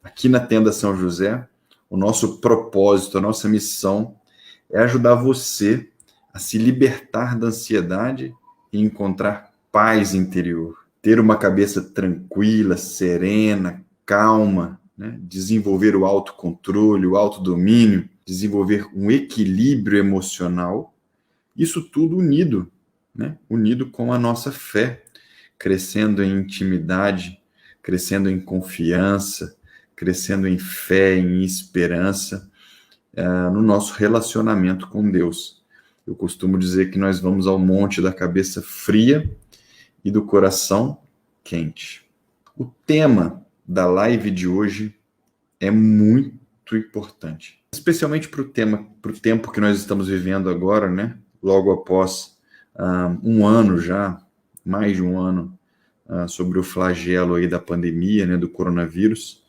Aqui na Tenda São José, o nosso propósito, a nossa missão é ajudar você a se libertar da ansiedade e encontrar paz interior. Ter uma cabeça tranquila, serena, calma, né? Desenvolver o autocontrole, o autodomínio, desenvolver um equilíbrio emocional, isso tudo unido, né? Unido com a nossa fé, crescendo em intimidade, crescendo em confiança, crescendo em fé, em esperança, no nosso relacionamento com Deus. Eu costumo dizer que nós vamos ao monte da cabeça fria e do coração quente. O tema da live de hoje é muito importante, especialmente para o tempo que nós estamos vivendo agora, né? Logo após um ano já, mais de um ano, sobre o flagelo aí da pandemia, né, do coronavírus.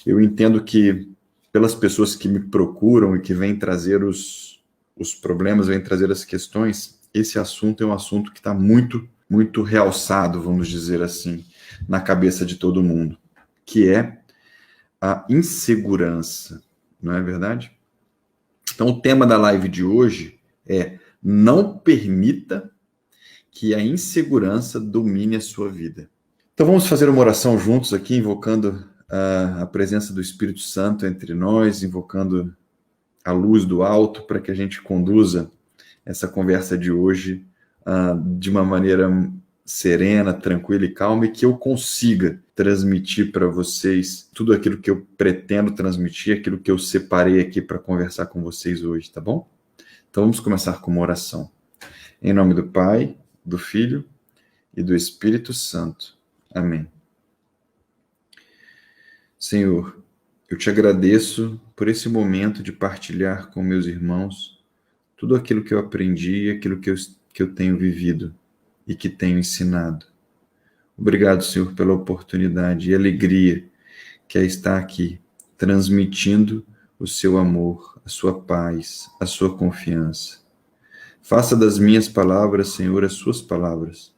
Eu entendo que pelas pessoas que me procuram e que vêm trazer os problemas, vêm trazer as questões, esse assunto é um assunto que está muito, muito realçado, vamos dizer assim, na cabeça de todo mundo, que é a insegurança, não é verdade? Então, o tema da live de hoje é: não permita que a insegurança domine a sua vida. Então, vamos fazer uma oração juntos aqui, invocando a presença do Espírito Santo entre nós, invocando a luz do alto para que a gente conduza essa conversa de hoje de uma maneira serena, tranquila e calma, e que eu consiga transmitir para vocês tudo aquilo que eu pretendo transmitir, aquilo que eu separei aqui para conversar com vocês hoje, tá bom? Então vamos começar com uma oração. Em nome do Pai, do Filho e do Espírito Santo. Amém. Senhor, eu te agradeço por esse momento de partilhar com meus irmãos tudo aquilo que eu aprendi, aquilo que eu tenho vivido e que tenho ensinado. Obrigado, Senhor, pela oportunidade e alegria que é estar aqui, transmitindo o seu amor, a sua paz, a sua confiança. Faça das minhas palavras, Senhor, as suas palavras.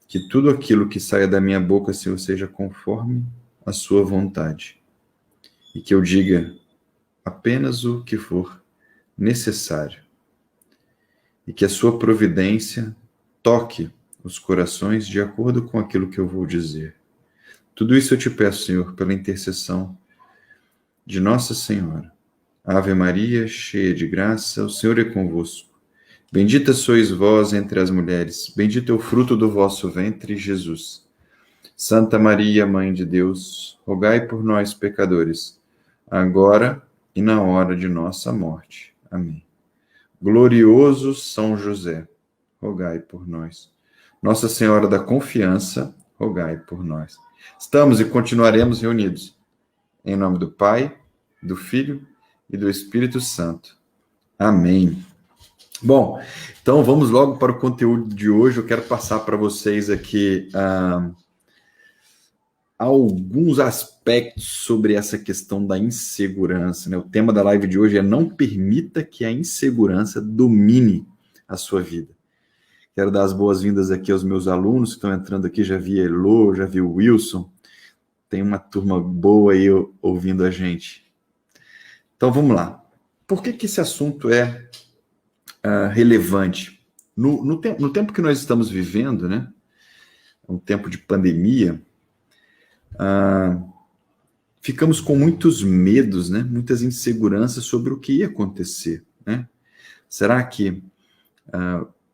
Que tudo aquilo que saia da minha boca, Senhor, seja conforme a sua vontade. E que eu diga apenas o que for necessário. E que a sua providência toque os corações de acordo com aquilo que eu vou dizer. Tudo isso eu te peço, Senhor, pela intercessão de Nossa Senhora. Ave Maria, cheia de graça, o Senhor é convosco. Bendita sois vós entre as mulheres, bendito é o fruto do vosso ventre, Jesus. Santa Maria, Mãe de Deus, rogai por nós, pecadores, agora e na hora de nossa morte. Amém. Glorioso São José, rogai por nós. Nossa Senhora da Confiança, rogai por nós. Estamos e continuaremos reunidos. Em nome do Pai, do Filho e do Espírito Santo. Amém. Bom, então vamos logo para o conteúdo de hoje. Eu quero passar para vocês aqui alguns aspectos sobre essa questão da insegurança, né? O tema da live de hoje é: não permita que a insegurança domine a sua vida. Quero dar as boas-vindas aqui aos meus alunos que estão entrando aqui. Já vi a Elô, já vi o Wilson. Tem uma turma boa aí ouvindo a gente. Então vamos lá. Por que esse assunto é relevante? No tempo que nós estamos vivendo, né? Um tempo de pandemia, ficamos com muitos medos, né? Muitas inseguranças sobre o que ia acontecer, né? Será que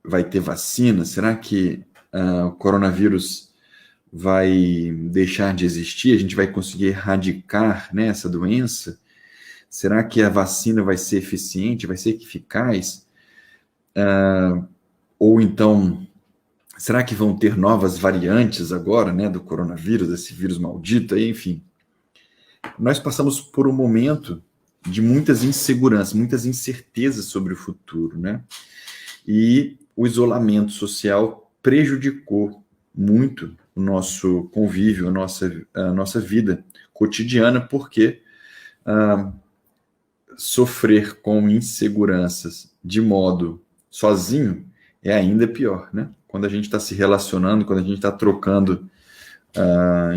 vai ter vacina? Será que o coronavírus vai deixar de existir? A gente vai conseguir erradicar, né, essa doença? Será que a vacina vai ser eficiente? Vai ser eficaz? Ou então, será que vão ter novas variantes agora, né, do coronavírus, desse vírus maldito aí, enfim? Nós passamos por um momento de muitas inseguranças, muitas incertezas sobre o futuro, né? E o isolamento social prejudicou muito o nosso convívio, a nossa vida cotidiana, porque sofrer com inseguranças de modo sozinho é ainda pior, né? Quando a gente está se relacionando, quando a gente está trocando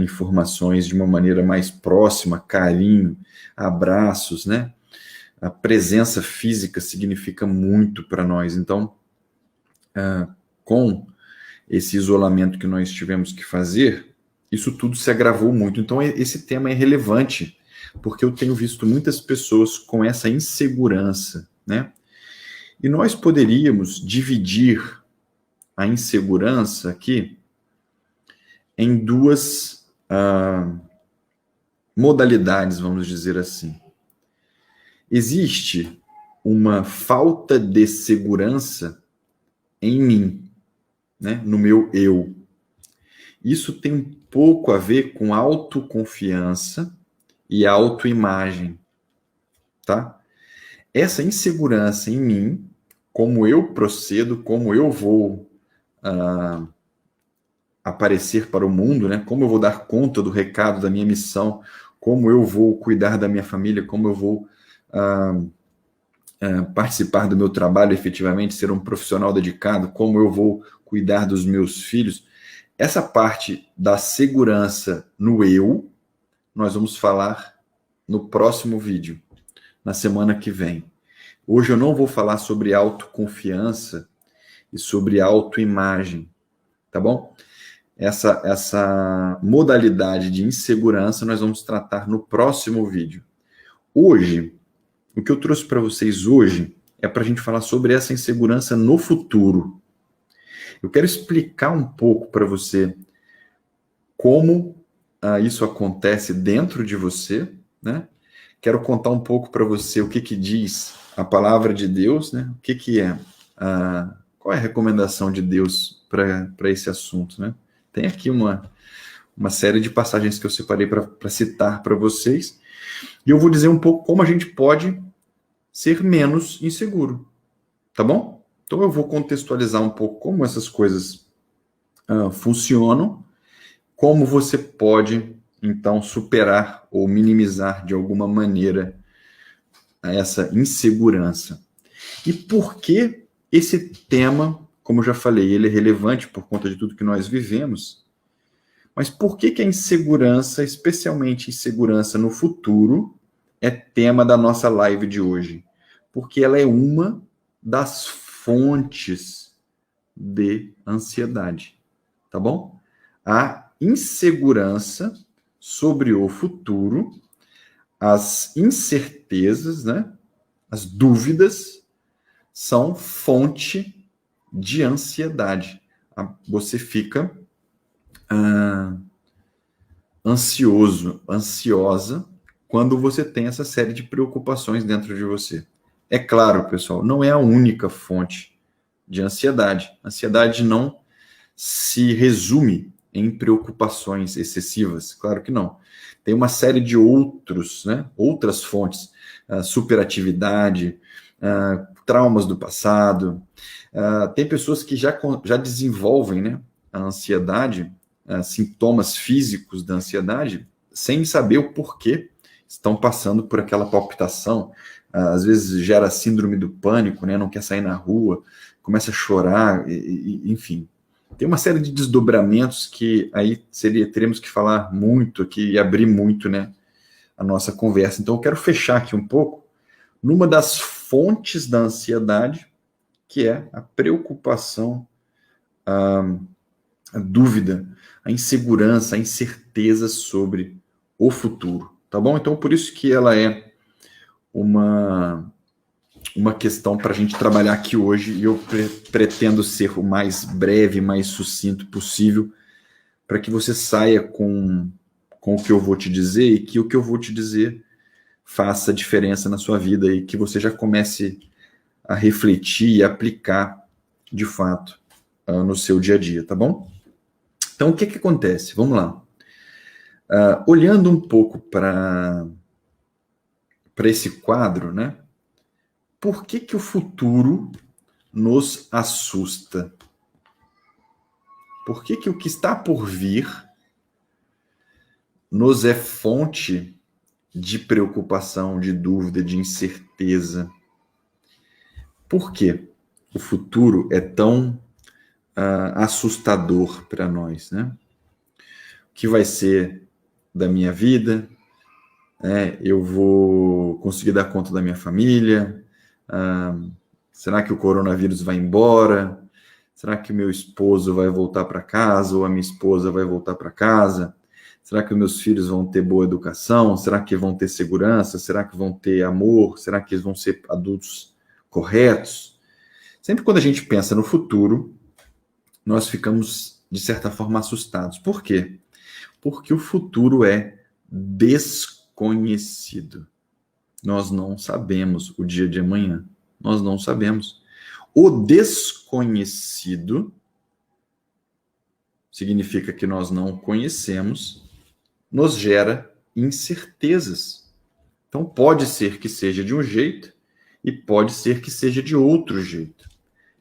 informações de uma maneira mais próxima, carinho, abraços, né? A presença física significa muito para nós. Então, com esse isolamento que nós tivemos que fazer, isso tudo se agravou muito. Então, esse tema é relevante, porque eu tenho visto muitas pessoas com essa insegurança, né? E nós poderíamos dividir a insegurança aqui em duas modalidades, vamos dizer assim. Existe uma falta de segurança em mim, né? No meu eu. Isso tem um pouco a ver com autoconfiança e autoimagem, tá? Essa insegurança em mim, como eu procedo, como eu vou aparecer para o mundo, né? Como eu vou dar conta do recado da minha missão, como eu vou cuidar da minha família, como eu vou participar do meu trabalho efetivamente, ser um profissional dedicado, como eu vou cuidar dos meus filhos. Essa parte da segurança no eu, nós vamos falar no próximo vídeo, na semana que vem. Hoje eu não vou falar sobre autoconfiança e sobre autoimagem, tá bom? Essa modalidade de insegurança nós vamos tratar no próximo vídeo. Hoje, o que eu trouxe para vocês hoje é para a gente falar sobre essa insegurança no futuro. Eu quero explicar um pouco para você como isso acontece dentro de você, né? Quero contar um pouco para você o que diz a palavra de Deus, né? O que é, qual é a recomendação de Deus para esse assunto, né? Tem aqui uma série de passagens que eu separei para citar para vocês, e eu vou dizer um pouco como a gente pode ser menos inseguro, tá bom? Então eu vou contextualizar um pouco como essas coisas funcionam, como você pode, então, superar ou minimizar de alguma maneira essa insegurança. E por que esse tema, como eu já falei, ele é relevante por conta de tudo que nós vivemos, mas por que a insegurança, especialmente insegurança no futuro, é tema da nossa live de hoje? Porque ela é uma das fontes de ansiedade, tá bom? A insegurança sobre o futuro, as incertezas, né? As dúvidas são fonte de ansiedade. Você fica ansioso, ansiosa, quando você tem essa série de preocupações dentro de você. É claro, pessoal, não é a única fonte de ansiedade. A ansiedade não se resume em preocupações excessivas, claro que não. Tem uma série de outras fontes, superatividade, traumas do passado. Tem pessoas que já desenvolvem, né, a ansiedade, sintomas físicos da ansiedade, sem saber o porquê estão passando por aquela palpitação. Às vezes gera síndrome do pânico, né, não quer sair na rua, começa a chorar, enfim. Tem uma série de desdobramentos que aí teremos que falar muito aqui e abrir muito, né, a nossa conversa. Então eu quero fechar aqui um pouco numa das fontes da ansiedade, que é a preocupação, a dúvida, a insegurança, a incerteza sobre o futuro, tá bom? Então por isso que ela é uma questão para a gente trabalhar aqui hoje, e eu pretendo ser o mais breve, mais sucinto possível, para que você saia com o que eu vou te dizer, e que o que eu vou te dizer faça diferença na sua vida, e que você já comece a refletir e aplicar, de fato, no seu dia a dia, tá bom? Então, o que acontece? Vamos lá. Olhando um pouco para esse quadro, né? Por que o futuro nos assusta? Por que o que está por vir nos é fonte de preocupação, de dúvida, de incerteza? Por que o futuro é tão assustador para nós, né? que vai ser da minha vida, né? Eu vou conseguir dar conta da minha família? Será que o coronavírus vai embora? Será que o meu esposo vai voltar para casa ou a minha esposa vai voltar para casa? Será que os meus filhos vão ter boa educação? Será que vão ter segurança? Será que vão ter amor? Será que eles vão ser adultos corretos? Sempre quando a gente pensa no futuro, nós ficamos, de certa forma, assustados. Por quê? Porque o futuro é desconhecido. Nós não sabemos o dia de amanhã. Nós não sabemos. O desconhecido significa que nós não conhecemos, nos gera incertezas. Então, pode ser que seja de um jeito e pode ser que seja de outro jeito.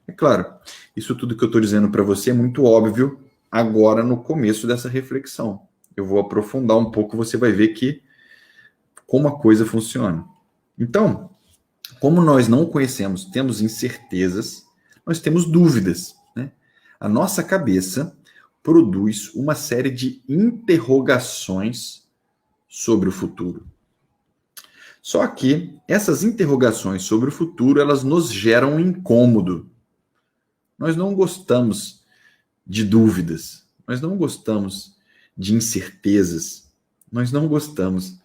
É claro, isso tudo que eu estou dizendo para você é muito óbvio agora no começo dessa reflexão. Eu vou aprofundar um pouco, você vai ver que como a coisa funciona. Então, como nós não conhecemos, temos incertezas, nós temos dúvidas, né? A nossa cabeça produz uma série de interrogações sobre o futuro. Só que essas interrogações sobre o futuro, elas nos geram um incômodo. Nós não gostamos de dúvidas, nós não gostamos de incertezas, nós não gostamos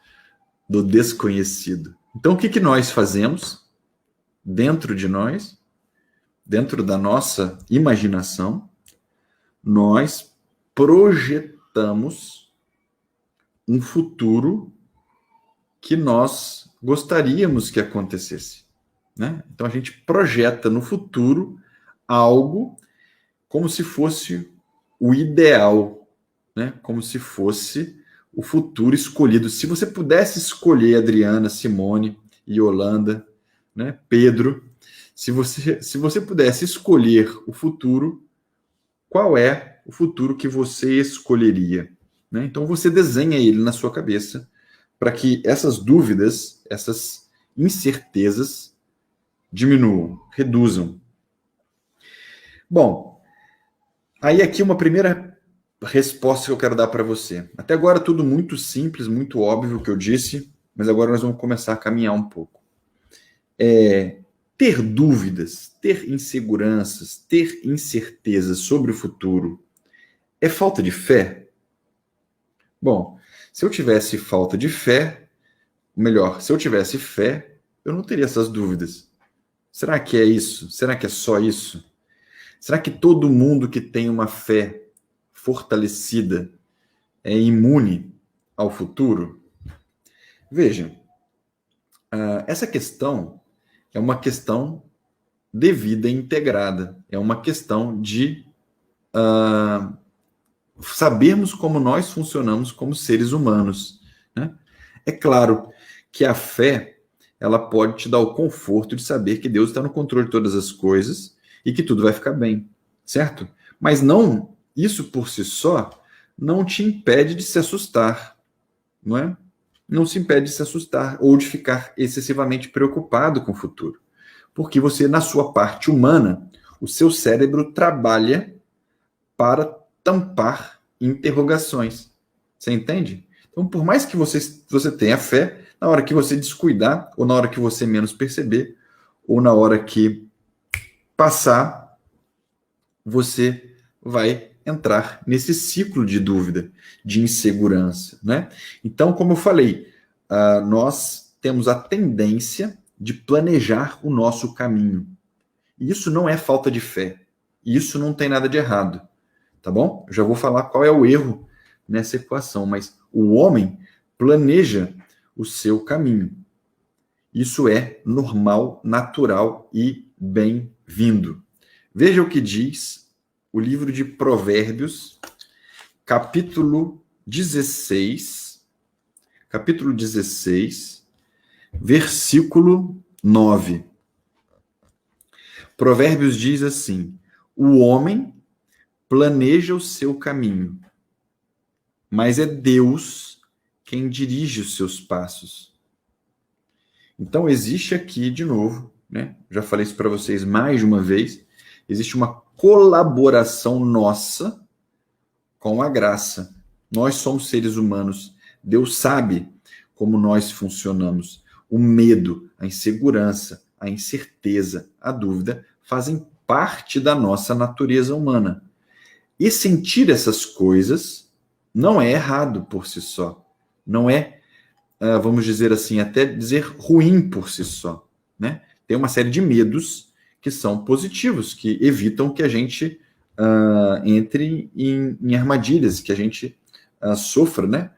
do desconhecido. Então, o que nós fazemos dentro de nós, dentro da nossa imaginação? Nós projetamos um futuro que nós gostaríamos que acontecesse, né? Então a gente projeta no futuro algo como se fosse o ideal, né? Como se fosse o futuro escolhido. Se você pudesse escolher Adriana, Simone, Yolanda, né? Pedro, se você pudesse escolher o futuro, qual é o futuro que você escolheria, né? Então você desenha ele na sua cabeça para que essas dúvidas, essas incertezas diminuam, reduzam. Bom, aí aqui uma primeira resposta que eu quero dar para você. Até agora tudo muito simples, muito óbvio o que eu disse, mas agora nós vamos começar a caminhar um pouco. Ter dúvidas, ter inseguranças, ter incertezas sobre o futuro é falta de fé? Bom, se eu tivesse falta de fé, melhor, se eu tivesse fé, eu não teria essas dúvidas. Será que é isso? Será que é só isso? Será que todo mundo que tem uma fé fortalecida é imune ao futuro? Veja, essa questão é uma questão de vida integrada, é uma questão de sabermos como nós funcionamos como seres humanos, né? É claro que a fé, ela pode te dar o conforto de saber que Deus está no controle de todas as coisas e que tudo vai ficar bem, certo? Mas não, isso por si só não te impede de se assustar, não é? Não se impede de se assustar ou de ficar excessivamente preocupado com o futuro. Porque você, na sua parte humana, o seu cérebro trabalha para tampar interrogações. Você entende? Então, por mais que você tenha fé, na hora que você descuidar, ou na hora que você menos perceber, ou na hora que passar, você vai entrar nesse ciclo de dúvida, de insegurança, né? Então, como eu falei, nós temos a tendência de planejar o nosso caminho. E isso não é falta de fé. Isso não tem nada de errado. Tá bom? Eu já vou falar qual é o erro nessa equação, mas o homem planeja o seu caminho. Isso é normal, natural e bem-vindo. Veja o que diz o livro de Provérbios, capítulo 16, versículo 9. Provérbios diz assim: o homem planeja o seu caminho, mas é Deus quem dirige os seus passos. Então existe aqui, de novo, né? Já falei isso para vocês mais de uma vez, existe uma colaboração nossa com a graça. Nós somos seres humanos. Deus sabe como nós funcionamos. O medo, a insegurança, a incerteza, a dúvida fazem parte da nossa natureza humana. E sentir essas coisas não é errado por si só. Não é, vamos dizer assim, até dizer ruim por si só, né? Tem uma série de medos que são positivos, que evitam que a gente entre em armadilhas, que a gente sofra, né,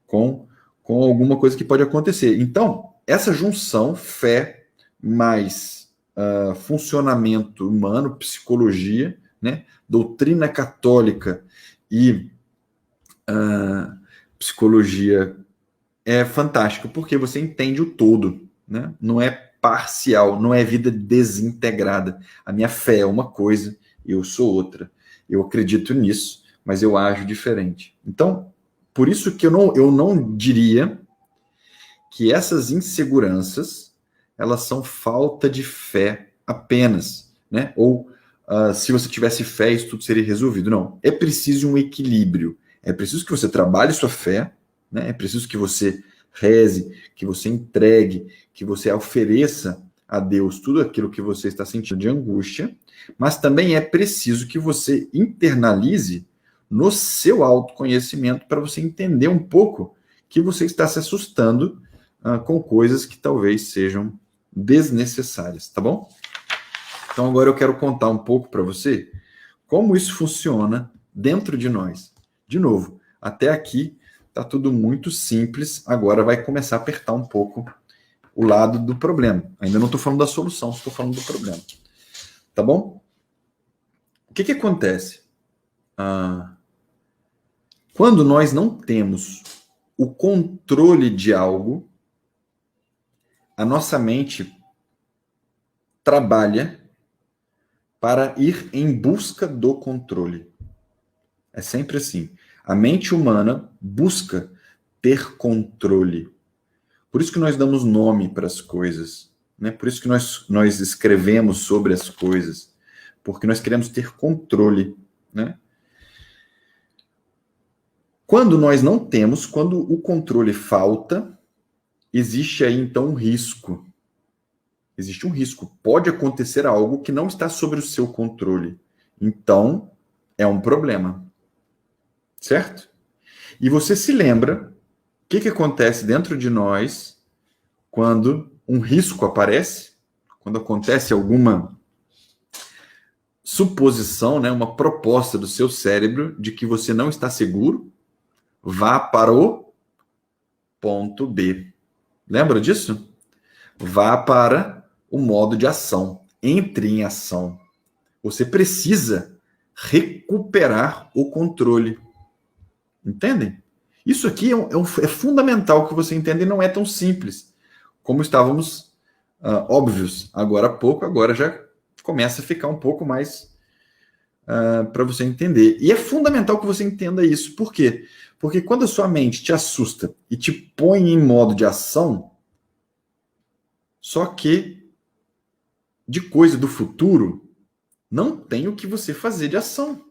com alguma coisa que pode acontecer. Então, essa junção, fé mais funcionamento humano, psicologia, né, doutrina católica e psicologia é fantástico, porque você entende o todo, né? Não é parcial, não é vida desintegrada. A minha fé é uma coisa, eu sou outra. Eu acredito nisso, mas eu ajo diferente. Então, por isso que eu não diria que essas inseguranças, elas são falta de fé apenas, né? Ou se você tivesse fé, isso tudo seria resolvido. Não, é preciso um equilíbrio. É preciso que você trabalhe sua fé, né? É preciso que você reze, que você entregue, que você ofereça a Deus tudo aquilo que você está sentindo de angústia, mas também é preciso que você internalize no seu autoconhecimento para você entender um pouco que você está se assustando com coisas que talvez sejam desnecessárias, tá bom? Então agora eu quero contar um pouco para você como isso funciona dentro de nós. De novo, até aqui tá tudo muito simples, agora vai começar a apertar um pouco o lado do problema. Ainda não estou falando da solução, estou falando do problema. Tá bom? O que acontece? Quando nós não temos o controle de algo, a nossa mente trabalha para ir em busca do controle. É sempre assim. A mente humana busca ter controle. Por isso que nós damos nome para as coisas, né? Por isso que nós escrevemos sobre as coisas, porque nós queremos ter controle, né? Quando nós não temos, quando o controle falta, existe aí então um risco. Existe um risco. Pode acontecer algo que não está sob o seu controle. Então, é um problema. Certo? E você se lembra o que acontece dentro de nós quando um risco aparece, quando acontece alguma suposição, né, uma proposta do seu cérebro de que você não está seguro, vá para o ponto B. Lembra disso? Vá para o modo de ação. Entre em ação. Você precisa recuperar o controle. Entendem? Isso aqui é fundamental que você entenda e não é tão simples como estávamos óbvios agora há pouco, agora já começa a ficar um pouco mais para você entender. E é fundamental que você entenda isso. Por quê? Porque quando a sua mente te assusta e te põe em modo de ação, só que de coisa do futuro, não tem o que você fazer de ação.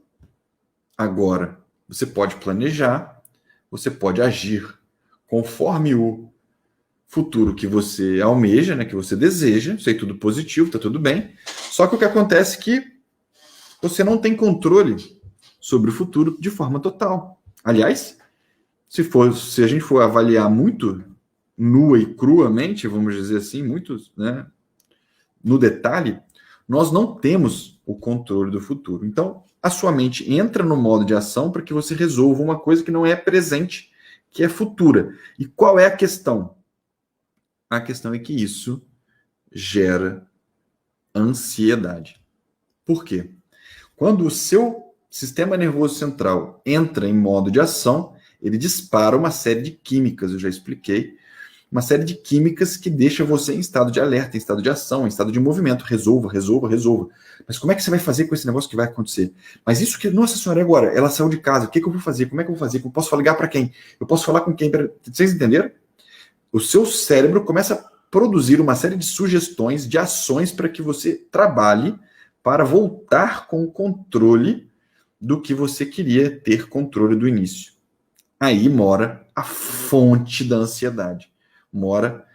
Agora, você pode planejar, você pode agir conforme o futuro que você almeja, né, que você deseja, isso aí tudo positivo, tá tudo bem. Só que o que acontece é que você não tem controle sobre o futuro de forma total. Aliás, se a gente for avaliar muito nua e cruamente, vamos dizer assim, muito, né, no detalhe, nós não temos o controle do futuro. Então, a sua mente entra no modo de ação para que você resolva uma coisa que não é presente, que é futura. E qual é a questão? A questão é que isso gera ansiedade. Por quê? Quando o seu sistema nervoso central entra em modo de ação, ele dispara uma série de químicas, eu já expliquei, uma série de químicas que deixa você em estado de alerta, em estado de ação, em estado de movimento. Resolva, resolva, resolva. Mas como é que você vai fazer com esse negócio que vai acontecer? Mas isso que, nossa senhora, agora, ela saiu de casa, o que eu vou fazer? Como é que eu vou fazer? Eu posso ligar para quem? Eu posso falar com quem? Vocês entenderam? O seu cérebro começa a produzir uma série de sugestões, de ações para que você trabalhe para voltar com o controle do que você queria ter controle do início. Aí mora a fonte da ansiedade, mora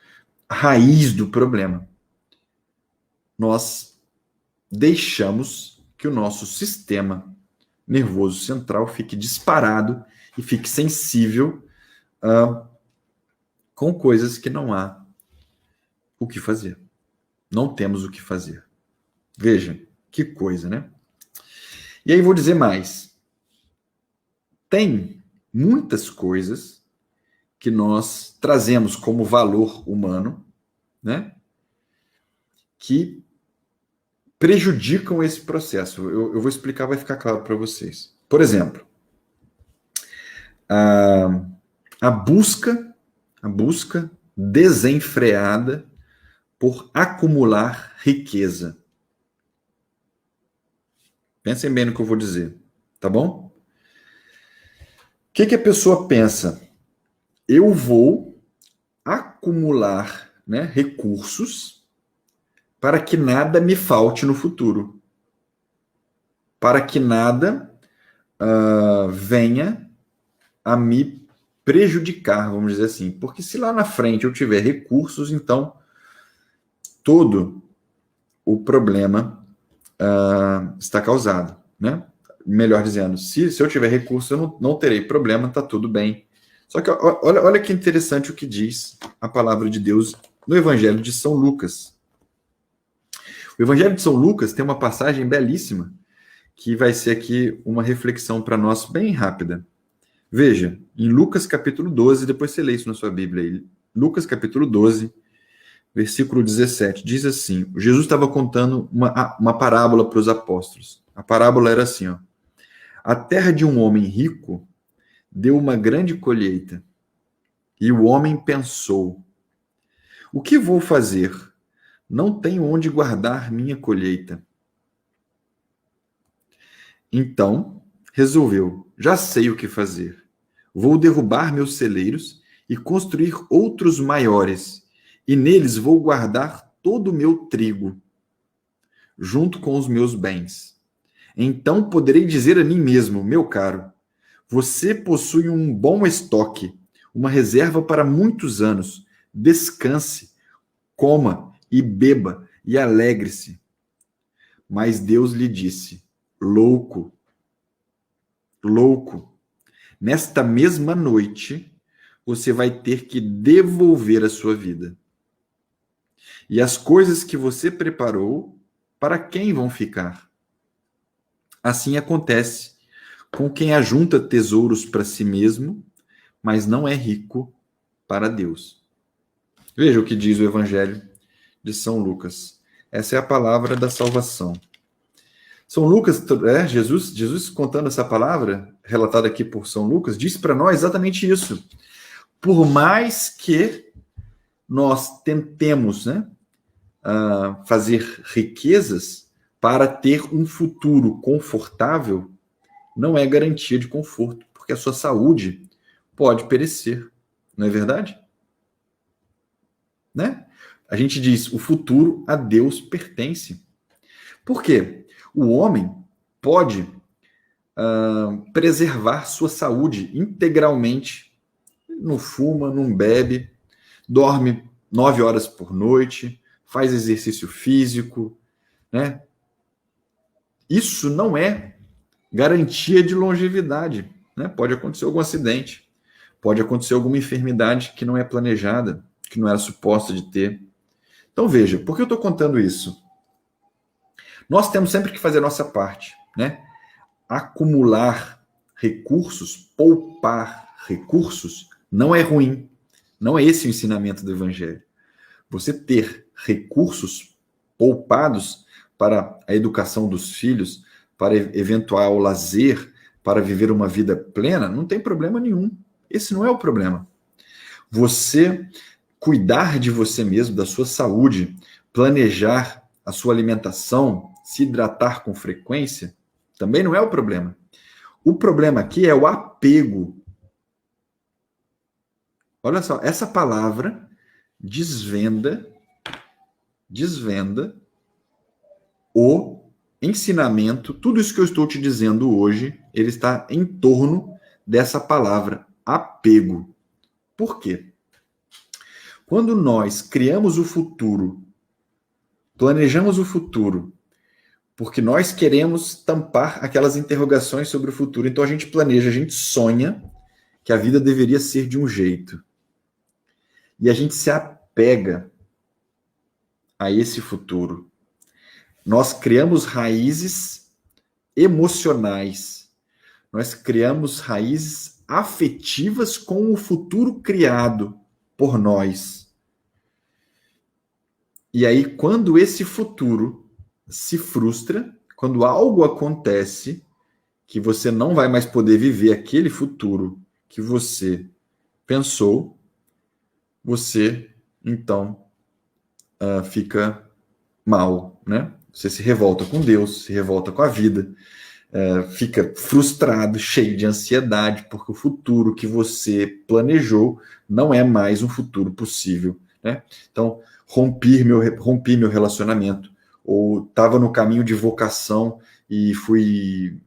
a raiz do problema. Nós deixamos que o nosso sistema nervoso central fique disparado e fique sensível com coisas que não há o que fazer. Não temos o que fazer. Veja, que coisa, né? E aí vou dizer mais. Tem muitas coisas que nós trazemos como valor humano, né? Que prejudicam esse processo. Eu vou explicar, vai ficar claro para vocês. Por exemplo, a busca desenfreada por acumular riqueza. Pensem bem no que eu vou dizer, tá bom? O que a pessoa pensa? Eu vou acumular, né, recursos para que nada me falte no futuro. Para que nada venha a me prejudicar, vamos dizer assim. Porque se lá na frente eu tiver recursos, então todo o problema está causado, né? Melhor dizendo, se eu tiver recursos, eu não terei problema, está tudo bem. Só que olha que interessante o que diz a palavra de Deus no Evangelho de São Lucas. O Evangelho de São Lucas tem uma passagem belíssima que vai ser aqui uma reflexão para nós bem rápida. Veja, em Lucas capítulo 12, depois você lê isso na sua Bíblia aí. Lucas capítulo 12, versículo 17, diz assim, Jesus estava contando uma parábola para os apóstolos. A parábola era assim, ó. A terra de um homem rico deu uma grande colheita. E o homem pensou, o que vou fazer? Não tenho onde guardar minha colheita. Então, resolveu, já sei o que fazer. Vou derrubar meus celeiros e construir outros maiores, e neles vou guardar todo o meu trigo, junto com os meus bens. Então poderei dizer a mim mesmo, meu caro, você possui um bom estoque, uma reserva para muitos anos. Descanse, coma e beba e alegre-se. Mas Deus lhe disse, louco, louco, nesta mesma noite você vai ter que devolver a sua vida. E as coisas que você preparou, para quem vão ficar? Assim acontece com quem ajunta tesouros para si mesmo, mas não é rico para Deus. Veja o que diz o Evangelho de São Lucas. Essa é a palavra da salvação. São Lucas, Jesus contando essa palavra, relatada aqui por São Lucas, diz para nós exatamente isso. Por mais que nós tentemos, né, fazer riquezas para ter um futuro confortável, não é garantia de conforto, porque a sua saúde pode perecer. Não é verdade? Né? A gente diz, o futuro a Deus pertence. Por quê? O homem pode preservar sua saúde integralmente. Não fuma, não bebe, dorme 9 horas por noite, faz exercício físico, né? Isso não é garantia de longevidade, né? Pode acontecer algum acidente, pode acontecer alguma enfermidade que não é planejada, que não era suposta de ter. Então veja, por que eu estou contando isso? Nós temos sempre que fazer a nossa parte, né? Acumular recursos, poupar recursos, não é ruim. Não é esse o ensinamento do Evangelho. Você ter recursos poupados para a educação dos filhos, para eventual lazer, para viver uma vida plena, não tem problema nenhum. Esse não é o problema. Você cuidar de você mesmo, da sua saúde, planejar a sua alimentação, se hidratar com frequência, também não é o problema. O problema aqui é o apego. Olha só, essa palavra desvenda o ensinamento, tudo isso que eu estou te dizendo hoje, ele está em torno dessa palavra, apego. Por quê? Quando nós criamos o futuro, planejamos o futuro, porque nós queremos tampar aquelas interrogações sobre o futuro, então a gente planeja, a gente sonha que a vida deveria ser de um jeito. E a gente se apega a esse futuro. Nós criamos raízes emocionais. Nós criamos raízes afetivas com o futuro criado por nós. E aí, quando esse futuro se frustra, quando algo acontece que você não vai mais poder viver aquele futuro que você pensou, você, então, fica mal, né? Você se revolta com Deus, se revolta com a vida, fica frustrado, cheio de ansiedade, porque o futuro que você planejou não é mais um futuro possível, né? Então, rompi meu relacionamento, ou estava no caminho de vocação e fui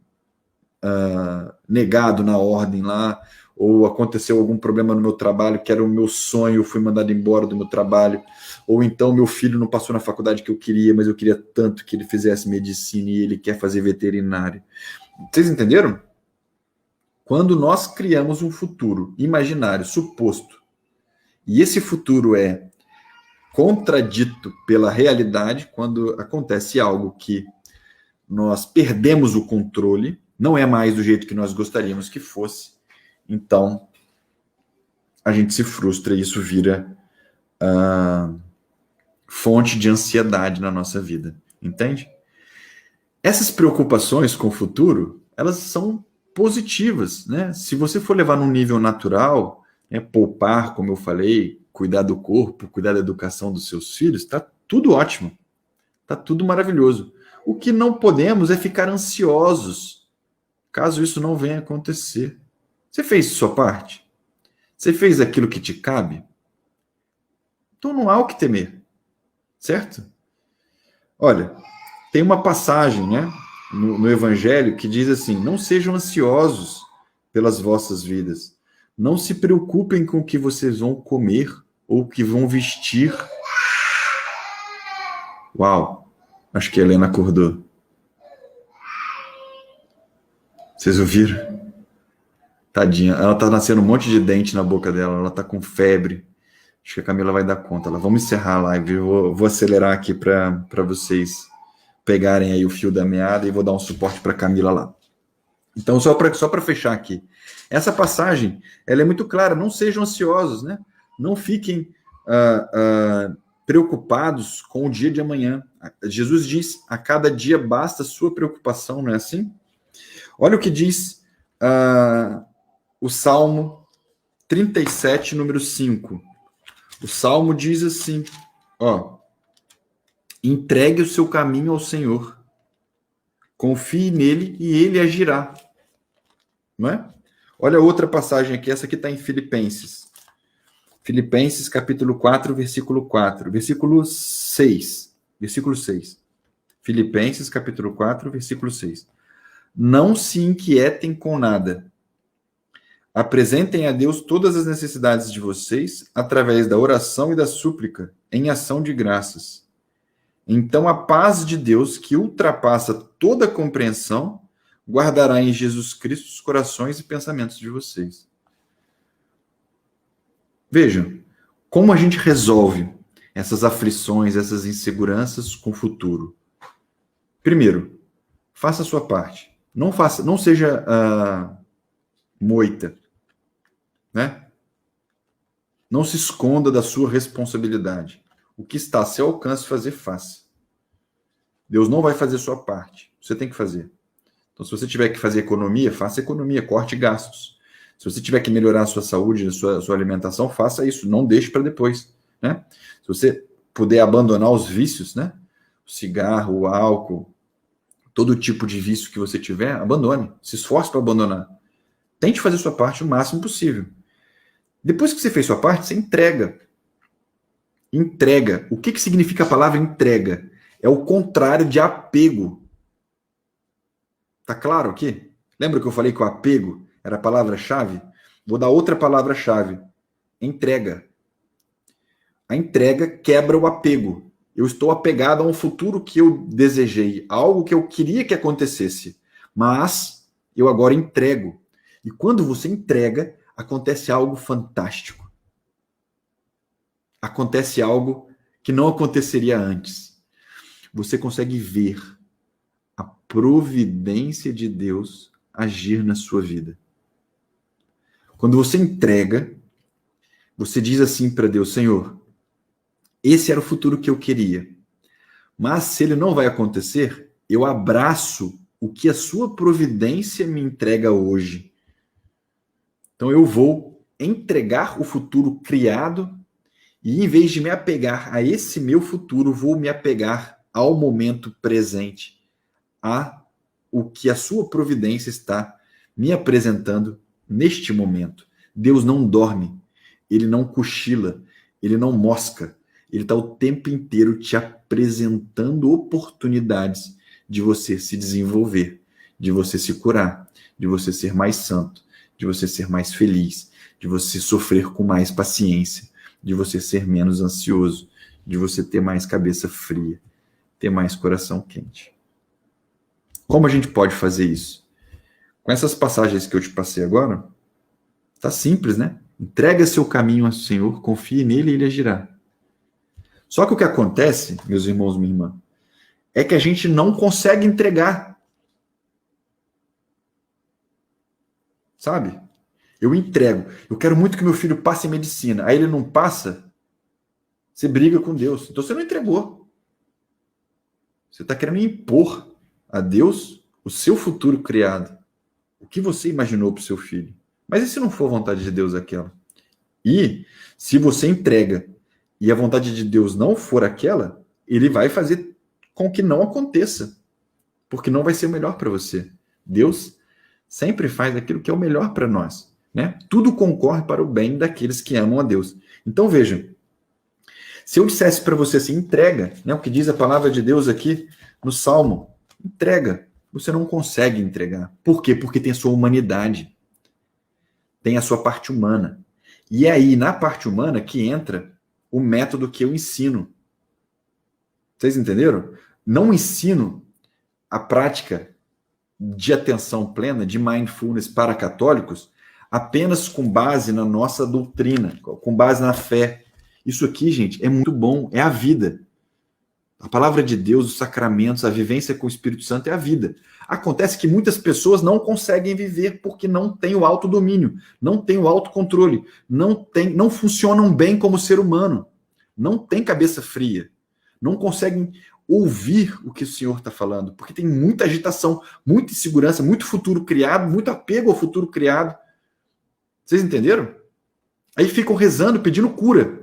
negado na ordem lá, ou aconteceu algum problema no meu trabalho, que era o meu sonho, eu fui mandado embora do meu trabalho, ou então meu filho não passou na faculdade que eu queria, mas eu queria tanto que ele fizesse medicina e ele quer fazer veterinário. Vocês entenderam? Quando nós criamos um futuro imaginário, suposto, e esse futuro é contradito pela realidade, quando acontece algo que nós perdemos o controle, não é mais do jeito que nós gostaríamos que fosse, então a gente se frustra e isso vira fonte de ansiedade na nossa vida, entende? Essas preocupações com o futuro, elas são positivas, né? Se você for levar num nível natural, né, poupar, como eu falei, cuidar do corpo, cuidar da educação dos seus filhos, tá tudo ótimo, tá tudo maravilhoso. O que não podemos é ficar ansiosos, caso isso não venha a acontecer. Você fez sua parte? Você fez aquilo que te cabe? Então não há o que temer, certo? Olha, tem uma passagem, né, no Evangelho que diz assim: não sejam ansiosos pelas vossas vidas, não se preocupem com o que vocês vão comer ou o que vão vestir. Uau, acho que a Helena acordou. Vocês ouviram? Tadinha, ela tá nascendo um monte de dente na boca dela, ela tá com febre. Acho que a Camila vai dar conta. Vamos encerrar a live, vou acelerar aqui para vocês pegarem aí o fio da meada e vou dar um suporte para a Camila lá. Então, só para fechar aqui. Essa passagem, ela é muito clara, não sejam ansiosos, né? Não fiquem preocupados com o dia de amanhã. Jesus diz, a cada dia basta a sua preocupação, não é assim? Olha o que diz o Salmo 37, número 5. O Salmo diz assim, ó: entregue o seu caminho ao Senhor, confie nele e ele agirá. Não é? Olha outra passagem aqui, essa aqui está em Filipenses. Filipenses capítulo 4, versículo 4. Versículo 6. Versículo 6. Filipenses capítulo 4, versículo 6. Não se inquietem com nada. Apresentem a Deus todas as necessidades de vocês através da oração e da súplica, em ação de graças. Então a paz de Deus, que ultrapassa toda compreensão, guardará em Jesus Cristo os corações e pensamentos de vocês. Vejam, como a gente resolve essas aflições, essas inseguranças com o futuro. Primeiro, faça a sua parte. Não seja moita, né? Não se esconda da sua responsabilidade. O que está a seu alcance fazer, faça. Deus não vai fazer a sua parte. Você tem que fazer. Então, se você tiver que fazer economia, faça economia, corte gastos. Se você tiver que melhorar a sua saúde, a sua alimentação, faça isso. Não deixe para depois, né? Se você puder abandonar os vícios, né? O cigarro, o álcool, todo tipo de vício que você tiver, abandone. Se esforce para abandonar. Tente fazer a sua parte o máximo possível. Depois que você fez sua parte, você entrega. Entrega. O que significa a palavra entrega? É o contrário de apego. Tá claro aqui? Lembra que eu falei que o apego era a palavra-chave? Vou dar outra palavra-chave: entrega. A entrega quebra o apego. Eu estou apegado a um futuro que eu desejei, a algo que eu queria que acontecesse, mas eu agora entrego. E quando você entrega, acontece algo fantástico. Acontece algo que não aconteceria antes. Você consegue ver a providência de Deus agir na sua vida. Quando você entrega, você diz assim para Deus: Senhor, esse era o futuro que eu queria. Mas se ele não vai acontecer, eu abraço o que a sua providência me entrega hoje. Então eu vou entregar o futuro criado e, em vez de me apegar a esse meu futuro, vou me apegar ao momento presente, a o que a sua providência está me apresentando neste momento. Deus não dorme, ele não cochila, ele não mosca. Ele está o tempo inteiro te apresentando oportunidades de você se desenvolver, de você se curar, de você ser mais santo, de você ser mais feliz, de você sofrer com mais paciência, de você ser menos ansioso, de você ter mais cabeça fria, ter mais coração quente. Como a gente pode fazer isso? Com essas passagens que eu te passei agora, tá simples, né? Entrega seu caminho ao Senhor, confie nele e ele agirá. Só que o que acontece, meus irmãos e minha irmã, é que a gente não consegue entregar. Sabe? Eu entrego. Eu quero muito que meu filho passe em medicina. Aí ele não passa, você briga com Deus. Então você não entregou. Você está querendo impor a Deus o seu futuro criado. O que você imaginou para o seu filho. Mas e se não for a vontade de Deus aquela? E se você entrega e a vontade de Deus não for aquela, ele vai fazer com que não aconteça, porque não vai ser o melhor para você. Deus sempre faz aquilo que é o melhor para nós, né? Tudo concorre para o bem daqueles que amam a Deus. Então vejam, se eu dissesse para você assim, entrega, né? O que diz a palavra de Deus aqui no Salmo, entrega. Você não consegue entregar. Por quê? Porque tem a sua humanidade, tem a sua parte humana. E é aí, na parte humana, que entra o método que eu ensino. Vocês entenderam? Não ensino a prática de atenção plena, de mindfulness para católicos, apenas com base na nossa doutrina, com base na fé. Isso aqui, gente, é muito bom, é a vida. A palavra de Deus, os sacramentos, a vivência com o Espírito Santo é a vida. Acontece que muitas pessoas não conseguem viver porque não têm o autodomínio, não têm o autocontrole, não funcionam bem como ser humano, não têm cabeça fria, não conseguem ouvir o que o Senhor está falando, porque tem muita agitação, muita insegurança, muito futuro criado, muito apego ao futuro criado. Vocês entenderam? Aí ficam rezando, pedindo cura.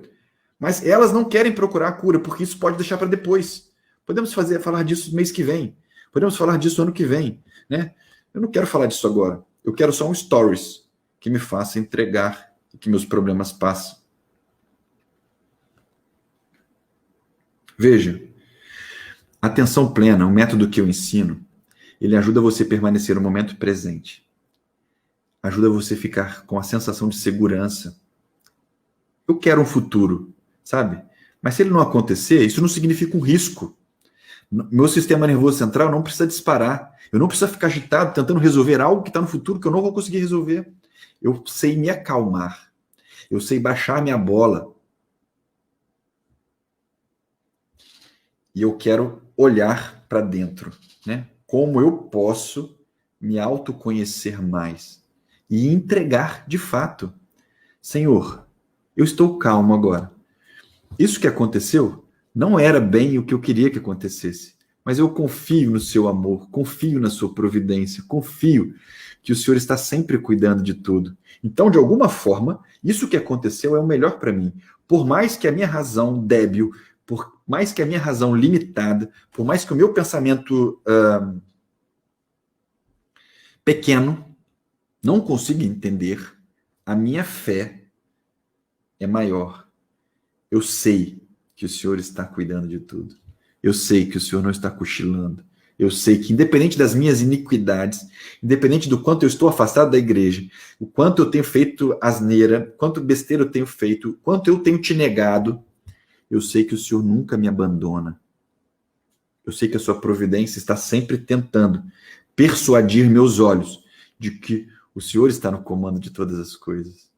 Mas elas não querem procurar a cura, porque isso pode deixar para depois. Podemos falar disso mês que vem. Podemos falar disso ano que vem. Né? Eu não quero falar disso agora. Eu quero só um stories que me faça entregar e que meus problemas passem. Veja, atenção plena, o método que eu ensino, ele ajuda você a permanecer no momento presente. Ajuda você a ficar com a sensação de segurança. Eu quero um futuro, sabe? Mas se ele não acontecer, isso não significa um risco. Meu sistema nervoso central não precisa disparar. Eu não preciso ficar agitado tentando resolver algo que está no futuro que eu não vou conseguir resolver. Eu sei me acalmar. Eu sei baixar minha bola. E eu quero olhar para dentro, né? Como eu posso me autoconhecer mais e entregar de fato. Senhor, eu estou calmo agora. Isso que aconteceu não era bem o que eu queria que acontecesse, mas eu confio no seu amor, confio na sua providência, confio que o Senhor está sempre cuidando de tudo. Então, de alguma forma, isso que aconteceu é o melhor para mim. Por mais que a minha razão débil, por mais que a minha razão limitada, por mais que o meu pensamento pequeno não consiga entender, a minha fé é maior. Eu sei que o Senhor está cuidando de tudo. Eu sei que o Senhor não está cochilando. Eu sei que, independente das minhas iniquidades, independente do quanto eu estou afastado da igreja, o quanto eu tenho feito asneira, quanto besteira eu tenho feito, quanto eu tenho te negado, eu sei que o Senhor nunca me abandona. Eu sei que a sua providência está sempre tentando persuadir meus olhos de que o Senhor está no comando de todas as coisas.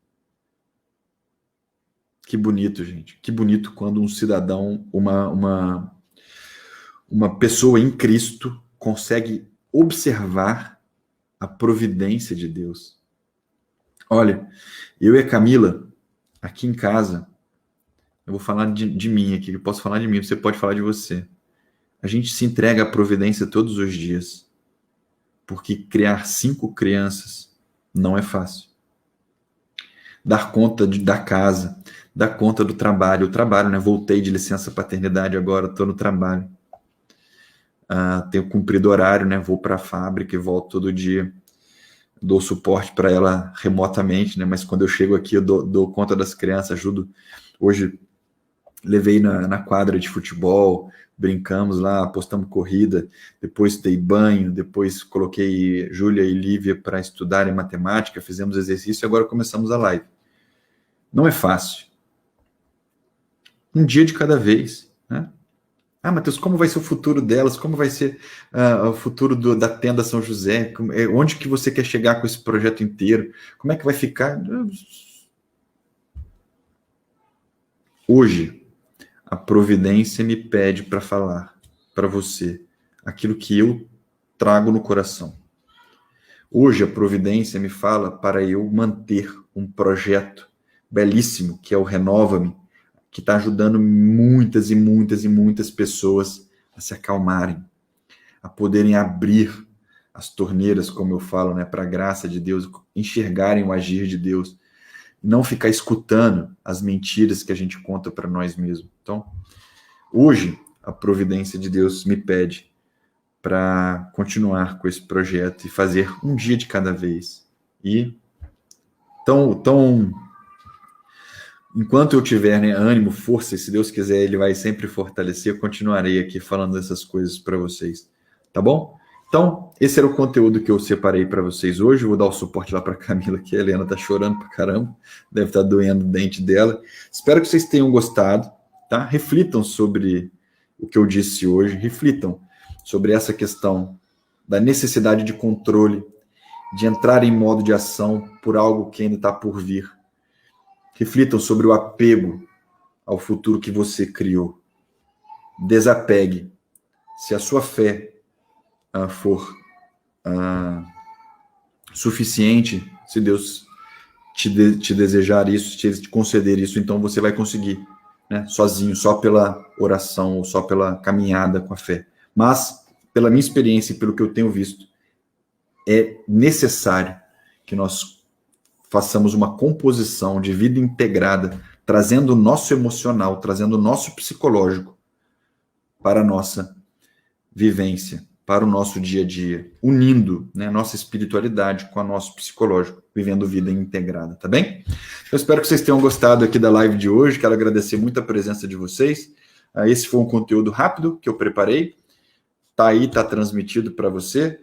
Que bonito, gente. Que bonito quando um cidadão, uma pessoa em Cristo consegue observar a providência de Deus. Olha, eu e a Camila, aqui em casa, eu vou falar de mim aqui, eu posso falar de mim, você pode falar de você. A gente se entrega à providência todos os dias, porque criar 5 crianças não é fácil. Dar conta da casa, dar conta do trabalho. Eu trabalho, né? Voltei de licença paternidade agora, estou no trabalho. Tenho cumprido horário, né? Vou para a fábrica e volto todo dia. Dou suporte para ela remotamente, né? Mas quando eu chego aqui, eu dou conta das crianças, ajudo. Hoje levei na quadra de futebol, brincamos lá, apostamos corrida, depois dei banho, depois coloquei Júlia e Lívia para estudarem matemática, fizemos exercício e agora começamos a live. Não é fácil. Um dia de cada vez, né? Matheus, como vai ser o futuro delas? Como vai ser o futuro da Tenda São José? Onde que você quer chegar com esse projeto inteiro? Como é que vai ficar? Hoje, a providência me pede para falar para você aquilo que eu trago no coração. Hoje, a providência me fala para eu manter um projeto belíssimo, que é o Renova-me, que está ajudando muitas e muitas e muitas pessoas a se acalmarem, a poderem abrir as torneiras, como eu falo, né, para a graça de Deus, enxergarem o agir de Deus, não ficar escutando as mentiras que a gente conta para nós mesmos. Então, hoje, a providência de Deus me pede para continuar com esse projeto e fazer um dia de cada vez. E enquanto eu tiver, né, ânimo, força, e se Deus quiser, Ele vai sempre fortalecer, eu continuarei aqui falando dessas coisas para vocês, tá bom? Então, esse era o conteúdo que eu separei para vocês hoje. Eu vou dar o suporte lá para a Camila, que a Helena tá chorando pra caramba, deve estar doendo o dente dela. Espero que vocês tenham gostado, tá? Reflitam sobre o que eu disse hoje, reflitam sobre essa questão da necessidade de controle, de entrar em modo de ação por algo que ainda está por vir. Reflitam sobre o apego ao futuro que você criou. Desapegue. Se a sua fé for suficiente, se Deus te desejar isso, te conceder isso, então você vai conseguir, né? Sozinho, só pela oração ou só pela caminhada com a fé. Mas, pela minha experiência e pelo que eu tenho visto, é necessário que nós façamos uma composição de vida integrada, trazendo o nosso emocional, trazendo o nosso psicológico para a nossa vivência, para o nosso dia a dia, unindo, né, a nossa espiritualidade com o nosso psicológico, vivendo vida integrada, tá bem? Eu espero que vocês tenham gostado aqui da live de hoje, quero agradecer muito a presença de vocês. Esse foi um conteúdo rápido que eu preparei, tá aí, tá transmitido para você.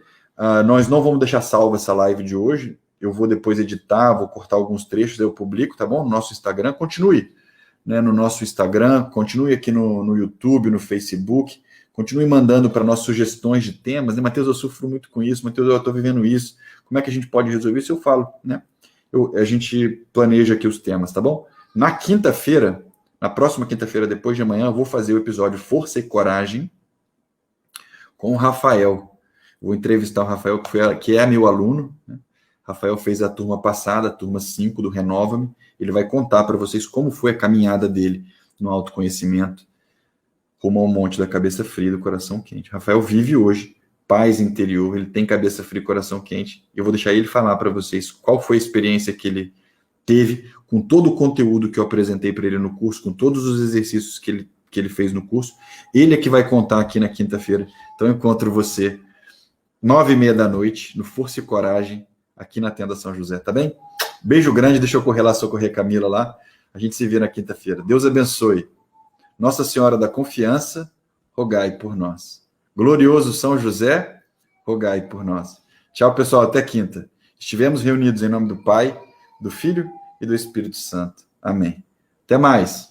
Nós não vamos deixar salva essa live de hoje, eu vou depois editar, vou cortar alguns trechos, eu publico, tá bom? No nosso Instagram, continue, né, no nosso Instagram, continue aqui no YouTube, no Facebook, continue mandando para nós sugestões de temas, né? Matheus, eu sofro muito com isso, Matheus, eu estou vivendo isso, como é que a gente pode resolver isso? Eu falo, né? A gente planeja aqui os temas, tá bom? Na quinta-feira, na próxima quinta-feira, depois de amanhã, eu vou fazer o episódio Força e Coragem com o Rafael. Vou entrevistar o Rafael, que é meu aluno, né? Rafael fez a turma passada, a turma 5 do Renova-me. Ele vai contar para vocês como foi a caminhada dele no autoconhecimento, rumo ao monte da cabeça fria e do coração quente. Rafael vive hoje paz interior, ele tem cabeça fria e coração quente. Eu vou deixar ele falar para vocês qual foi a experiência que ele teve com todo o conteúdo que eu apresentei para ele no curso, com todos os exercícios que ele fez no curso. Ele é que vai contar aqui na quinta-feira. Então eu encontro você 9h30 da noite, no Força e Coragem, aqui na Tenda São José, tá bem? Beijo grande, deixa eu correr lá, socorrer a Camila lá. A gente se vê na quinta-feira. Deus abençoe. Nossa Senhora da Confiança, rogai por nós. Glorioso São José, rogai por nós. Tchau, pessoal, até quinta. Estivemos reunidos em nome do Pai, do Filho e do Espírito Santo. Amém. Até mais.